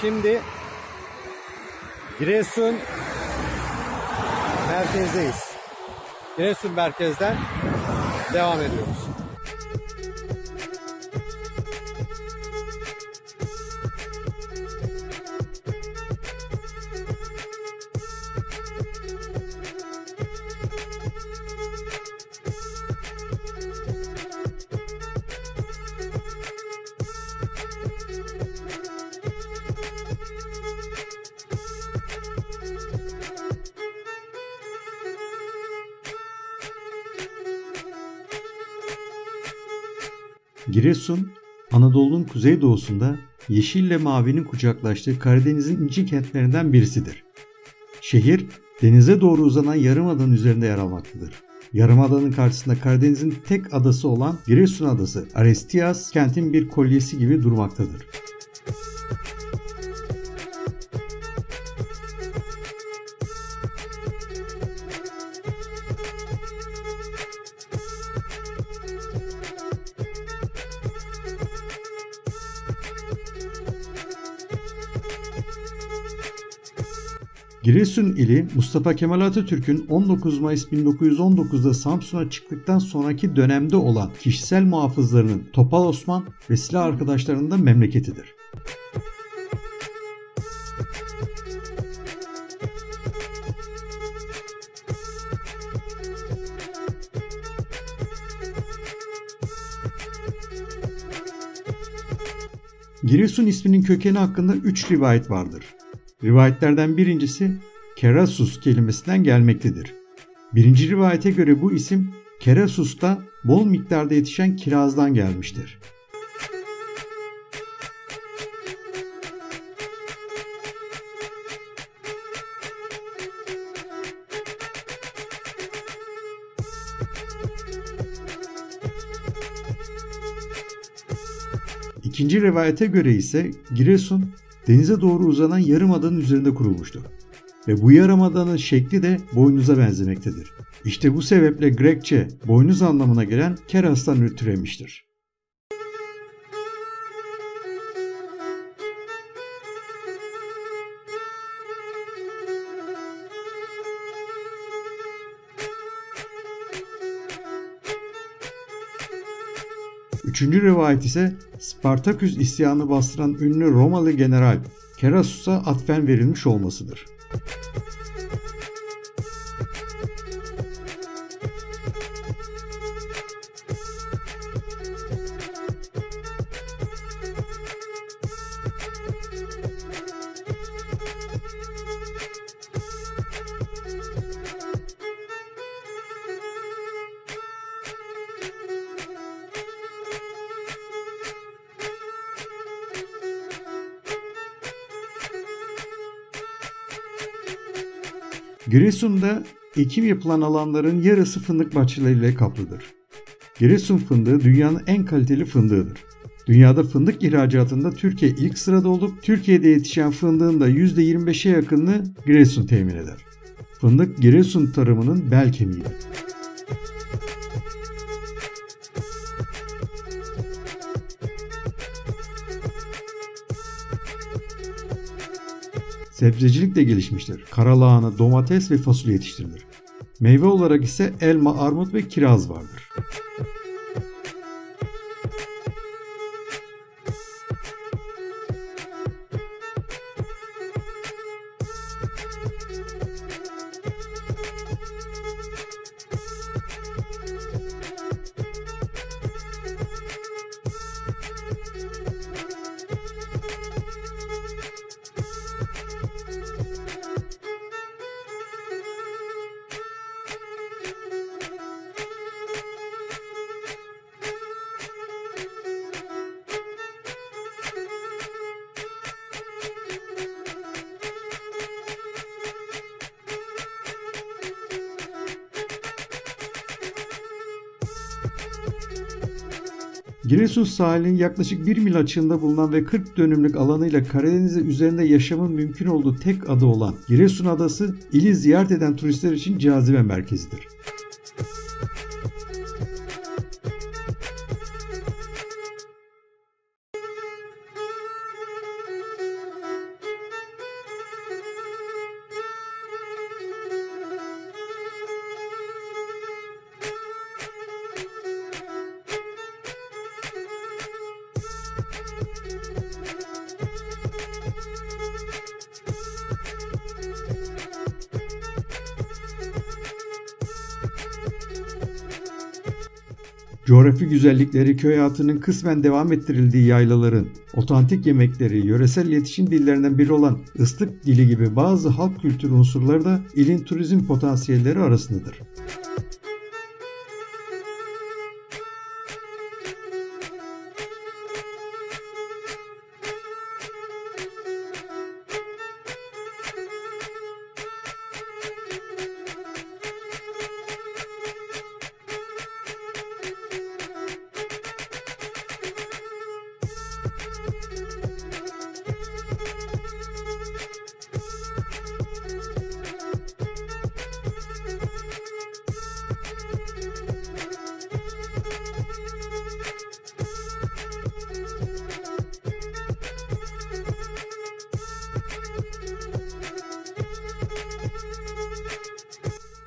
Şimdi Giresun merkezdeyiz. Giresun merkezden devam ediyoruz. Giresun, Anadolu'nun kuzeydoğusunda yeşille mavinin kucaklaştığı Karadeniz'in inci kentlerinden birisidir. Şehir, denize doğru uzanan yarımadanın üzerinde yer almaktadır. Yarımadanın karşısında Karadeniz'in tek adası olan Giresun Adası, Arestias kentin bir kolyesi gibi durmaktadır. Giresun ili Mustafa Kemal Atatürk'ün 19 Mayıs 1919'da Samsun'a çıktıktan sonraki dönemde olan kişisel muhafızlarının Topal Osman ve silah arkadaşlarının da memleketidir. Giresun isminin kökeni hakkında 3 rivayet vardır. Rivayetlerden birincisi Kerasus kelimesinden gelmektedir. Birinci rivayete göre bu isim Kerasus'ta bol miktarda yetişen kirazdan gelmiştir. İkinci rivayete göre ise Giresun denize doğru uzanan yarımadanın üzerinde kurulmuştur. Ve bu yarımadanın şekli de boynuza benzemektedir. İşte bu sebeple Grekçe boynuz anlamına gelen Keras'tan türemiştir. Üçüncü rivayet ise Spartaküs isyanı bastıran ünlü Romalı general Kerasus'a atfen verilmiş olmasıdır. Giresun'da ekim yapılan alanların yarısı fındık bahçeleriyle kaplıdır. Giresun fındığı dünyanın en kaliteli fındığıdır. Dünyada fındık ihracatında Türkiye ilk sırada olup Türkiye'de yetişen fındığın da %25'e yakınını Giresun temin eder. Fındık Giresun tarımının bel kemiğidir. Sebzecilik de gelişmiştir. Karalahana, domates ve fasulye yetiştirilir. Meyve olarak ise elma, armut ve kiraz vardır. Giresun sahilinin yaklaşık 1 mil açığında bulunan ve 40 dönümlük alanıyla Karadeniz'in üzerinde yaşamın mümkün olduğu tek ada olan Giresun Adası, ili ziyaret eden turistler için cazibe merkezidir. Coğrafi güzellikleri, köy hayatının kısmen devam ettirildiği yaylaların, otantik yemekleri, yöresel iletişim dillerinden biri olan ıslık dili gibi bazı halk kültürü unsurları da ilin turizm potansiyelleri arasındadır.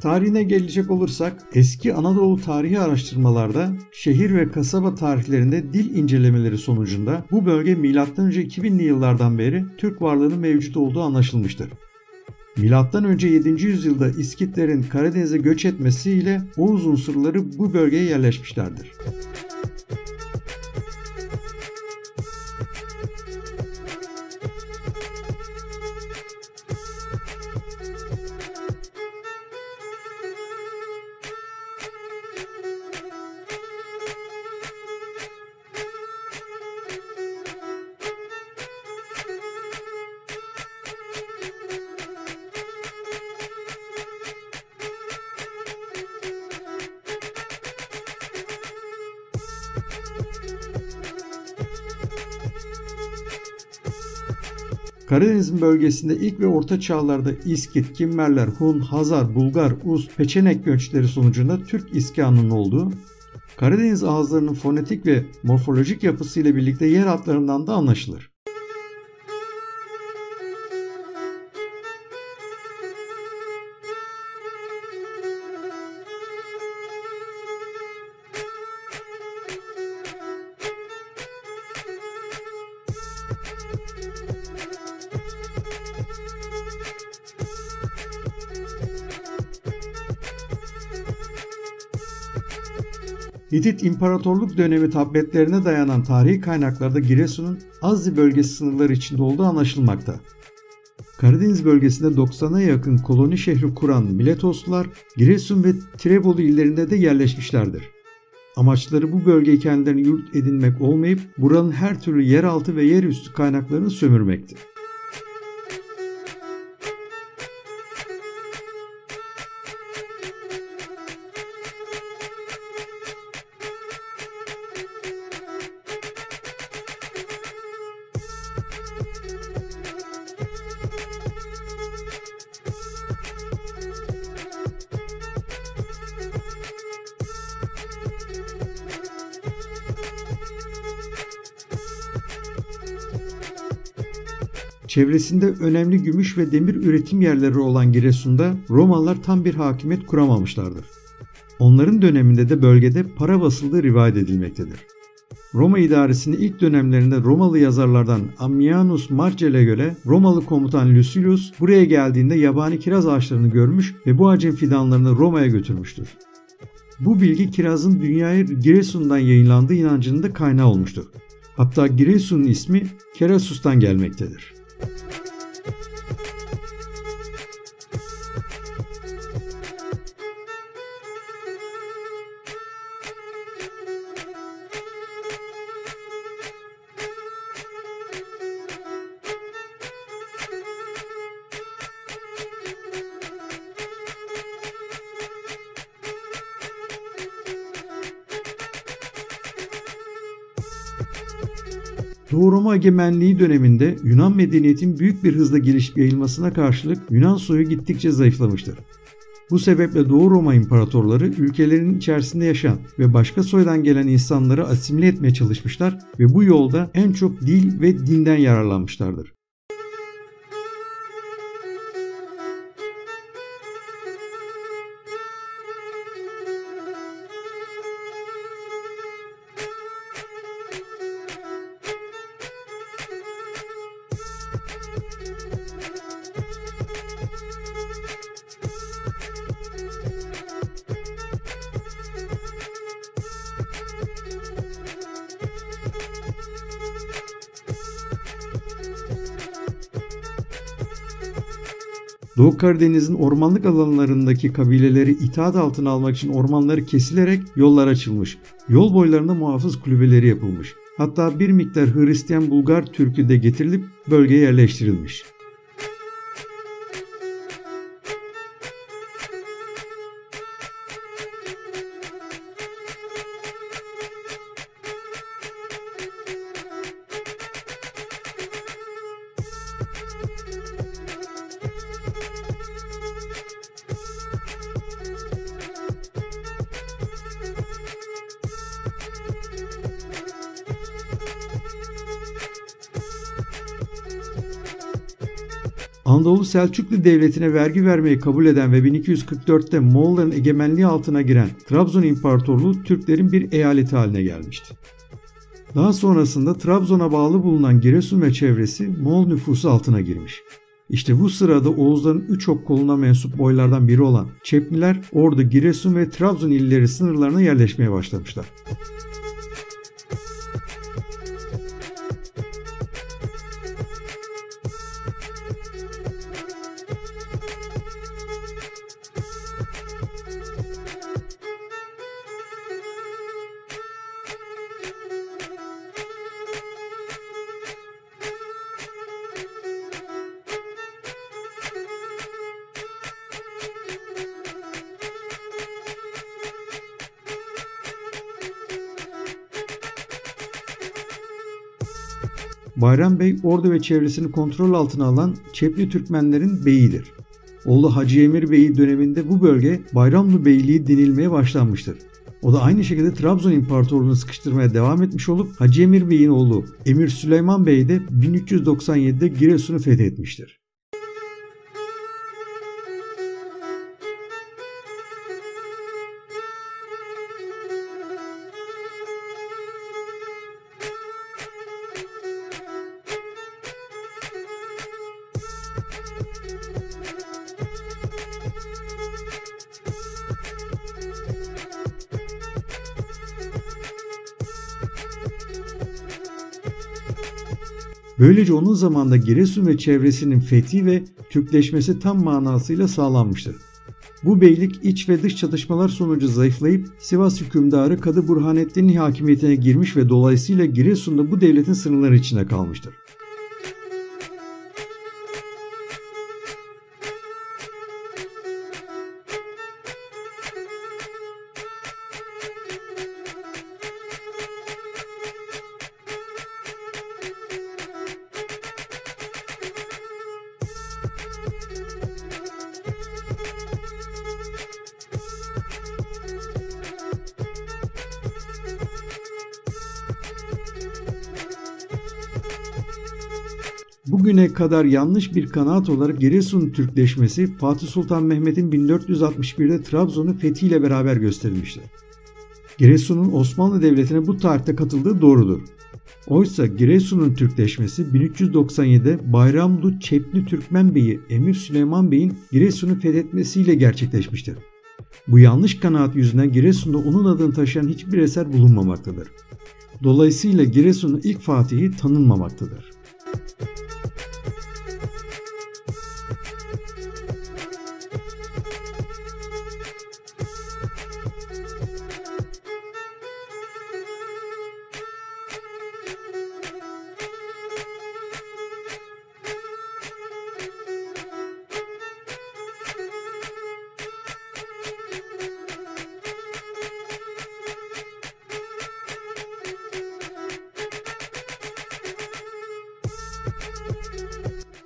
Tarihine gelecek olursak eski Anadolu tarihi araştırmalarda şehir ve kasaba tarihlerinde dil incelemeleri sonucunda bu bölge M.Ö. 2000'li yıllardan beri Türk varlığının mevcut olduğu anlaşılmıştır. M.Ö. 7. yüzyılda İskitlerin Karadeniz'e göç etmesiyle Oğuz unsurları bu bölgeye yerleşmişlerdir. Karadeniz bölgesinde ilk ve orta çağlarda İskit, Kimmerler, Hun, Hazar, Bulgar, Uz, Peçenek göçleri sonucunda Türk iskanının olduğu, Karadeniz ağızlarının fonetik ve morfolojik yapısıyla birlikte yer hatlarından da anlaşılır. Hitit İmparatorluk dönemi tabletlerine dayanan tarihi kaynaklarda Giresun'un Azzi bölgesi sınırları içinde olduğu anlaşılmakta. Karadeniz bölgesinde 90'a yakın koloni şehri kuran Miletoslular Giresun ve Tirebolu illerinde de yerleşmişlerdir. Amaçları bu bölgeyi kendilerine yurt edinmek olmayıp buranın her türlü yeraltı ve yerüstü kaynaklarını sömürmekti. Çevresinde önemli gümüş ve demir üretim yerleri olan Giresun'da Romalılar tam bir hakimiyet kuramamışlardır. Onların döneminde de bölgede para basıldığı rivayet edilmektedir. Roma idaresinin ilk dönemlerinde Romalı yazarlardan Ammianus Marcell'e göre Romalı komutan Lucilius buraya geldiğinde yabani kiraz ağaçlarını görmüş ve bu ağacın fidanlarını Roma'ya götürmüştür. Bu bilgi kirazın dünyaya Giresun'dan yayınlandığı inancının da kaynağı olmuştur. Hatta Giresun'un ismi Kerasus'tan gelmektedir. Doğu Roma egemenliği döneminde Yunan medeniyetin büyük bir hızla gelişip yayılmasına karşılık Yunan soyu gittikçe zayıflamıştır. Bu sebeple Doğu Roma imparatorları ülkelerinin içerisinde yaşayan ve başka soydan gelen insanları asimile etmeye çalışmışlar ve bu yolda en çok dil ve dinden yararlanmışlardır. Doğu Karadeniz'in ormanlık alanlarındaki kabileleri itaat altına almak için ormanları kesilerek yollar açılmış. Yol boylarında muhafız kulübeleri yapılmış. Hatta bir miktar Hristiyan Bulgar Türk'ü de getirilip bölgeye yerleştirilmiş. Anadolu Selçuklu Devleti'ne vergi vermeyi kabul eden ve 1244'te Moğolların egemenliği altına giren Trabzon İmparatorluğu Türklerin bir eyaleti haline gelmişti. Daha sonrasında Trabzon'a bağlı bulunan Giresun ve çevresi Moğol nüfusu altına girmiş. İşte bu sırada Oğuzların üç ok koluna mensup boylardan biri olan Çepliler, Ordu, Giresun ve Trabzon illeri sınırlarına yerleşmeye başlamışlar. Bayram Bey, Ordu ve çevresini kontrol altına alan Çepli Türkmenlerin beyidir. Oğlu Hacı Emir Bey döneminde bu bölge Bayramlı Beyliği denilmeye başlanmıştır. O da aynı şekilde Trabzon İmparatorluğu'nu sıkıştırmaya devam etmiş olup Hacı Emir Bey'in oğlu Emir Süleyman Bey de 1397'de Giresun'u fethetmiştir. Böylece onun zamanında Giresun ve çevresinin fethi ve Türkleşmesi tam manasıyla sağlanmıştır. Bu beylik iç ve dış çatışmalar sonucu zayıflayıp Sivas hükümdarı Kadı Burhanettin'in hakimiyetine girmiş ve dolayısıyla Giresun'da bu devletin sınırları içinde kalmıştır. Bugüne kadar yanlış bir kanaat olarak Giresun Türkleşmesi Fatih Sultan Mehmet'in 1461'de Trabzon'u fethiyle beraber gösterilmiştir. Giresun'un Osmanlı Devleti'ne bu tarihte katıldığı doğrudur. Oysa Giresun'un Türkleşmesi 1397'de Bayramlı Çepli Türkmen Beyi Emir Süleyman Bey'in Giresun'u fethetmesiyle gerçekleşmiştir. Bu yanlış kanaat yüzünden Giresun'da onun adını taşıyan hiçbir eser bulunmamaktadır. Dolayısıyla Giresun'un ilk fatihi tanınmamaktadır.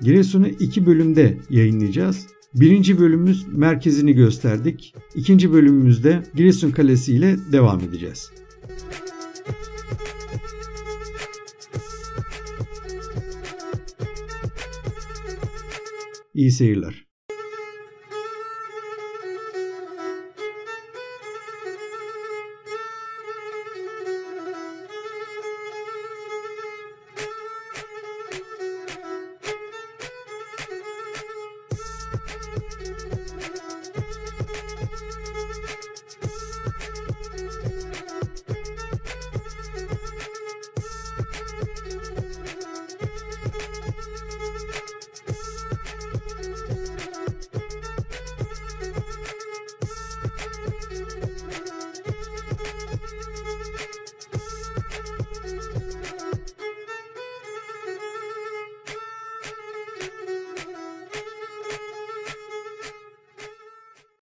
Giresun'u 2 bölümde yayınlayacağız. Birinci bölümümüz merkezini gösterdik. İkinci bölümümüzde Giresun Kalesi ile devam edeceğiz. İyi seyirler.